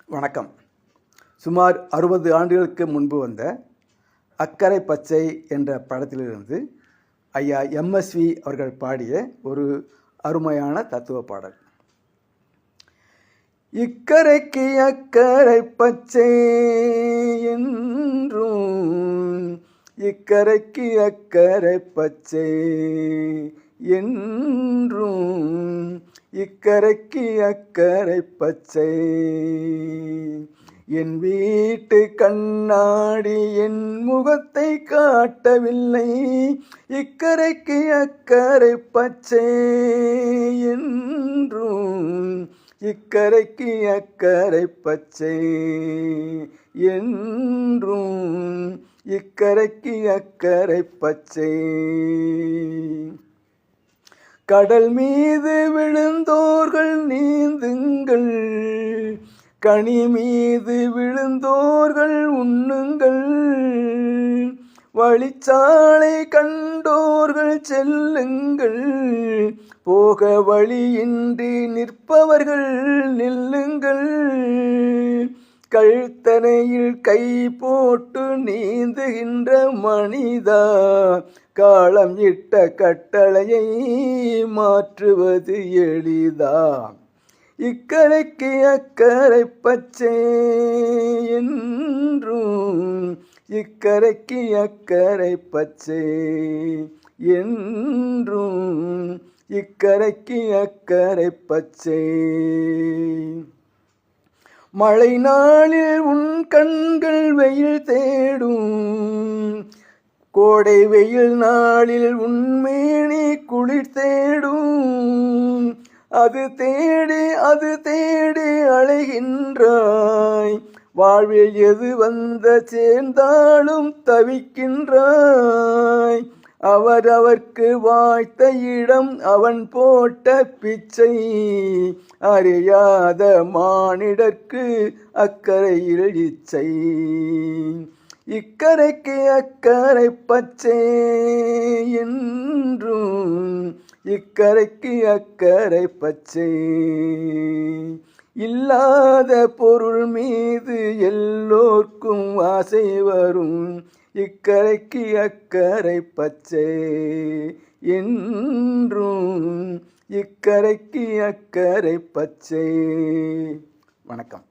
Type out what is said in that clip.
வணக்கம். சுமார் 60 ஆண்டுகளுக்கு முன்பு வந்த அக்கரை பச்சை என்ற படத்திலிருந்து ஐயா MSV அவர்கள் பாடிய ஒரு அருமையான தத்துவ பாடல். இக்கரைக்கு அக்கரை பச்சை என்றும், இக்கரைக்கு அக்கரை பச்சை என்றும், இக்கரைக்கு அக்கரை பச்சை. என் வீட்டு கண்ணாடி என் முகத்தை காட்டவில்லை, இக்கரைக்கு அக்கரை பச்சை என்றும், இக்கரைக்கு அக்கரை பச்சை என்றும், இக்கரைக்கு அக்கரை பச்சை. கடல் மீது விழுந்தோர்கள் நீந்துங்கள், கனி மீது விழுந்தோர்கள் உண்ணுங்கள், வழிச்சாலை கண்டோர்கள் செல்லுங்கள், போக வழியின்றி நிற்பவர்கள் நில்லுங்கள். கழுத்தனையில் கை போட்டு நீந்துகின்ற மனிதா, காலம் இட்ட கட்டளையை மாற்றுவது எளிதா? இக்கரைக்கு அக்கரை பச்சை என்றும், இக்கரைக்கு அக்கரை பச்சை என்றும், இக்கரைக்கு அக்கரை பச்சை. மழை நாளில் உன் கண்கள் வெயில் தேடும், கோடை வெயில் நாளில் உன்மேனி குளிர் தேடும். அது தேடி அலைகின்றாய், வாழ்வில் எது வந்த சேர்ந்தாலும் தவிக்கின்றாய். அவரவர்க்கு வாய்த்த இடம் அவன் போட்ட பிச்சை, அறியாத மானிடர்க்கு அக்கரையில் இச்சை. இக்கரைக்கு அக்கரை பச்சை என்றும், இக்கரைக்கு அக்கரை பச்சை. இல்லாத பொருள் மீது எல்லோர்க்கும் ஆசை வரும், இக்கரைக்கு அக்கரை பச்சை என்றும், இக்கரைக்கு அக்கரை பச்சை. வணக்கம்.